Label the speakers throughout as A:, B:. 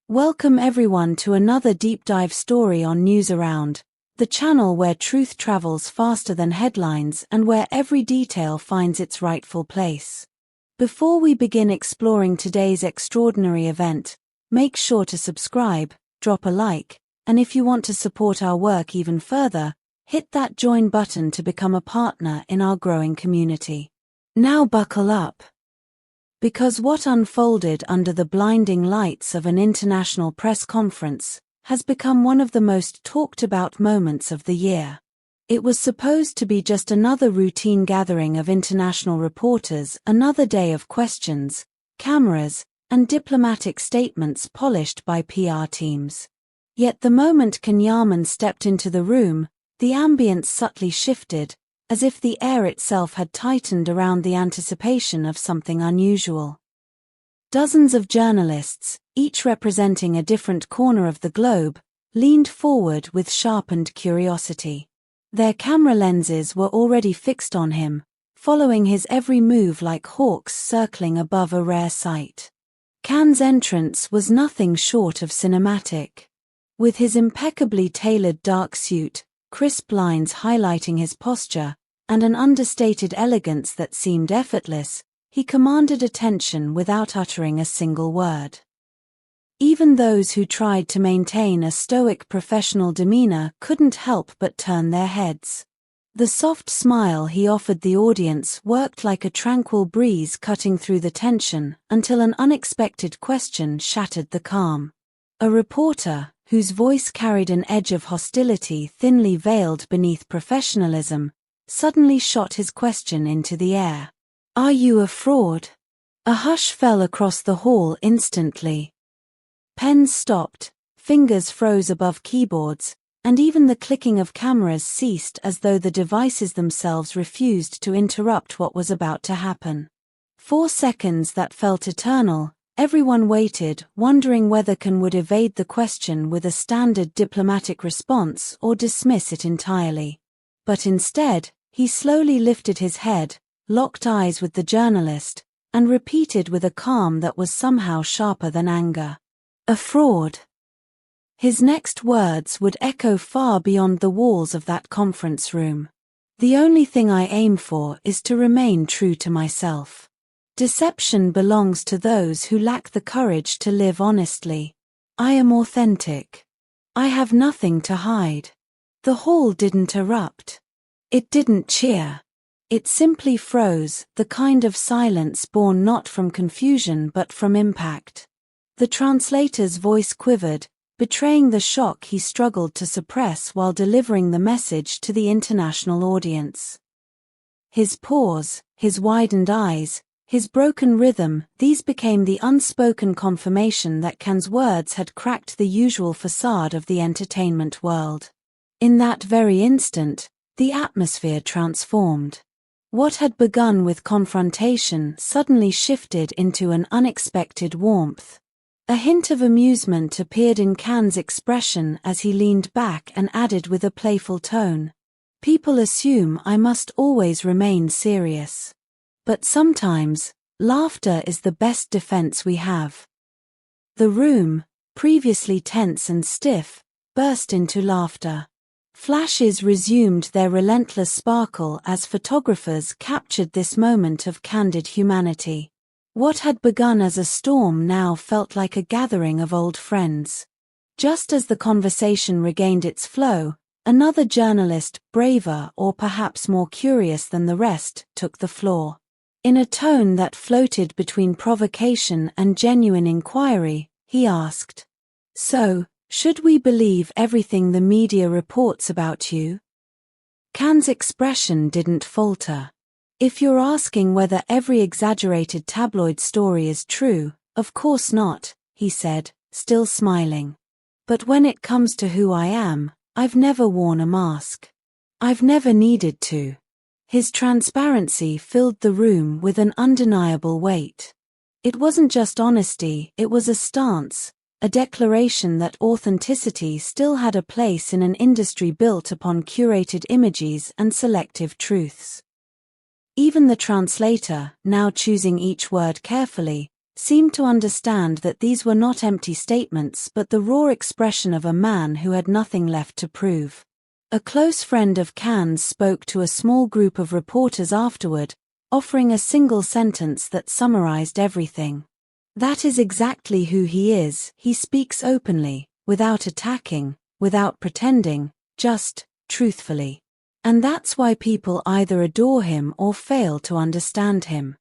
A: Welcome everyone to another deep dive story on News Around, the channel where truth travels faster than headlines and where every detail finds its rightful place. Before we begin exploring today's extraordinary event, make sure to subscribe, drop a like, and if you want to support our work even further, hit that join button to become a partner in our growing community. Now buckle up. Because what unfolded under the blinding lights of an international press conference has become one of the most talked about moments of the year. It was supposed to be just another routine gathering of international reporters, another day of questions, cameras, and diplomatic statements polished by PR teams. Yet the moment Can Yaman stepped into the room, the ambience subtly shifted, as if the air itself had tightened around the anticipation of something unusual. Dozens of journalists, each representing a different corner of the globe, leaned forward with sharpened curiosity. Their camera lenses were already fixed on him, following his every move like hawks circling above a rare sight. Can's entrance was nothing short of cinematic. With his impeccably tailored dark suit, crisp lines highlighting his posture, and an understated elegance that seemed effortless, he commanded attention without uttering a single word. Even those who tried to maintain a stoic professional demeanor couldn't help but turn their heads. The soft smile he offered the audience worked like a tranquil breeze cutting through the tension until an unexpected question shattered the calm. A reporter, whose voice carried an edge of hostility thinly veiled beneath professionalism, suddenly shot his question into the air. "Are you a fraud?" A hush fell across the hall instantly. Pens stopped, fingers froze above keyboards, and even the clicking of cameras ceased as though the devices themselves refused to interrupt what was about to happen. 4 seconds that felt eternal. Everyone waited, wondering whether Can would evade the question with a standard diplomatic response or dismiss it entirely. But instead, he slowly lifted his head, locked eyes with the journalist, and repeated with a calm that was somehow sharper than anger. "A fraud." His next words would echo far beyond the walls of that conference room. "The only thing I aim for is to remain true to myself. Deception belongs to those who lack the courage to live honestly. I am authentic. I have nothing to hide." The hall didn't erupt. It didn't cheer. It simply froze, the kind of silence born not from confusion but from impact. The translator's voice quivered, betraying the shock he struggled to suppress while delivering the message to the international audience. His pause, his widened eyes, his broken rhythm, these became the unspoken confirmation that Can's words had cracked the usual facade of the entertainment world. In that very instant, the atmosphere transformed. What had begun with confrontation suddenly shifted into an unexpected warmth. A hint of amusement appeared in Can's expression as he leaned back and added with a playful tone, "People assume I must always remain serious. But sometimes, laughter is the best defense we have." The room, previously tense and stiff, burst into laughter. Flashes resumed their relentless sparkle as photographers captured this moment of candid humanity. What had begun as a storm now felt like a gathering of old friends. Just as the conversation regained its flow, another journalist, braver or perhaps more curious than the rest, took the floor. In a tone that floated between provocation and genuine inquiry, he asked, "So, should we believe everything the media reports about you?" Can's expression didn't falter. "If you're asking whether every exaggerated tabloid story is true, of course not," he said, still smiling. "But when it comes to who I am, I've never worn a mask. I've never needed to." His transparency filled the room with an undeniable weight. It wasn't just honesty, it was a stance, a declaration that authenticity still had a place in an industry built upon curated images and selective truths. Even the translator, now choosing each word carefully, seemed to understand that these were not empty statements but the raw expression of a man who had nothing left to prove. A close friend of Can's spoke to a small group of reporters afterward, offering a single sentence that summarized everything. "That is exactly who he is. He speaks openly, without attacking, without pretending, just, truthfully. And that's why people either adore him or fail to understand him."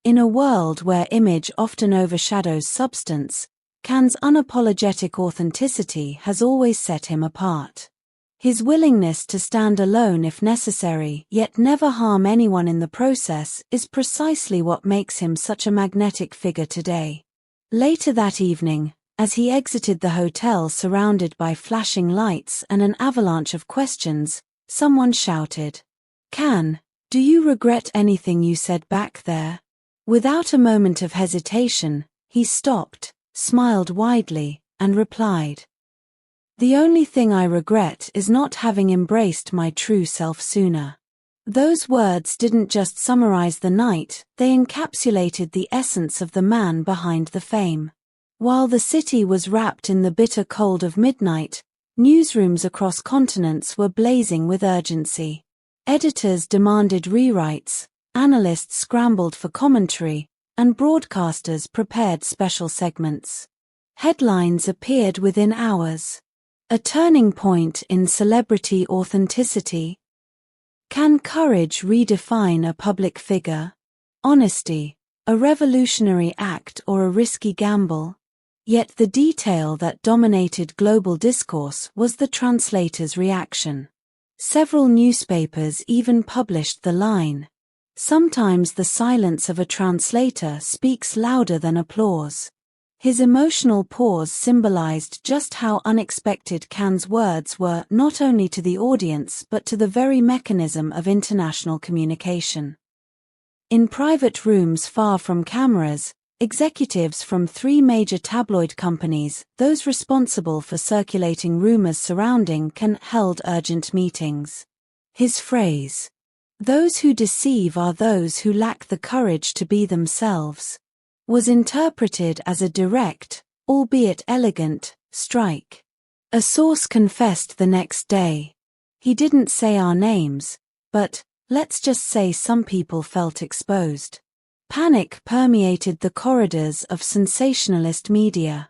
A: In a world where image often overshadows substance, Can's unapologetic authenticity has always set him apart. His willingness to stand alone if necessary, yet never harm anyone in the process, is precisely what makes him such a magnetic figure today. Later that evening, as he exited the hotel surrounded by flashing lights and an avalanche of questions, someone shouted, "Can, do you regret anything you said back there?" Without a moment of hesitation, he stopped, smiled widely, and replied, "The only thing I regret is not having embraced my true self sooner." Those words didn't just summarize the night, they encapsulated the essence of the man behind the fame. While the city was wrapped in the bitter cold of midnight, newsrooms across continents were blazing with urgency. Editors demanded rewrites, analysts scrambled for commentary, and broadcasters prepared special segments. Headlines appeared within hours. A turning point in celebrity authenticity. Can courage redefine a public figure? Honesty, a revolutionary act or a risky gamble? Yet the detail that dominated global discourse was the translator's reaction. Several newspapers even published the line, "Sometimes the silence of a translator speaks louder than applause." His emotional pause symbolized just how unexpected Can's words were not only to the audience but to the very mechanism of international communication. In private rooms far from cameras, executives from 3 major tabloid companies, those responsible for circulating rumors surrounding Can, held urgent meetings. His phrase, "Those who deceive are those who lack the courage to be themselves," was interpreted as a direct, albeit elegant, strike. A source confessed the next day. "He didn't say our names, but, let's just say some people felt exposed." Panic permeated the corridors of sensationalist media.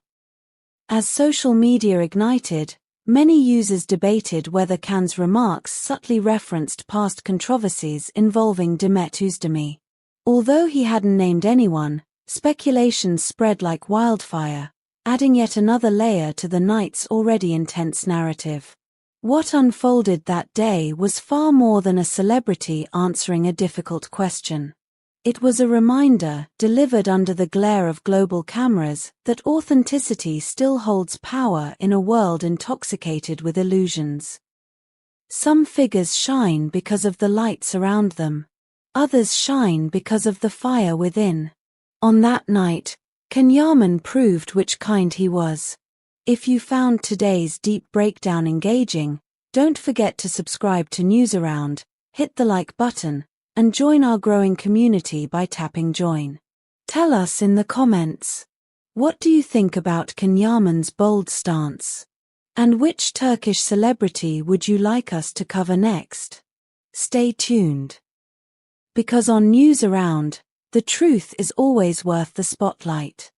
A: As social media ignited, many users debated whether Can's remarks subtly referenced past controversies involving Demet Özdemir. Although he hadn't named anyone, speculation spread like wildfire, adding yet another layer to the night's already intense narrative. What unfolded that day was far more than a celebrity answering a difficult question. It was a reminder, delivered under the glare of global cameras, that authenticity still holds power in a world intoxicated with illusions. Some figures shine because of the lights around them. Others shine because of the fire within. On that night, Can Yaman proved which kind he was. If you found today's deep breakdown engaging, don't forget to subscribe to News Around, hit the like button, and join our growing community by tapping join. Tell us in the comments, what do you think about Can Yaman's bold stance? And which Turkish celebrity would you like us to cover next? Stay tuned. Because on News Around, the truth is always worth the spotlight.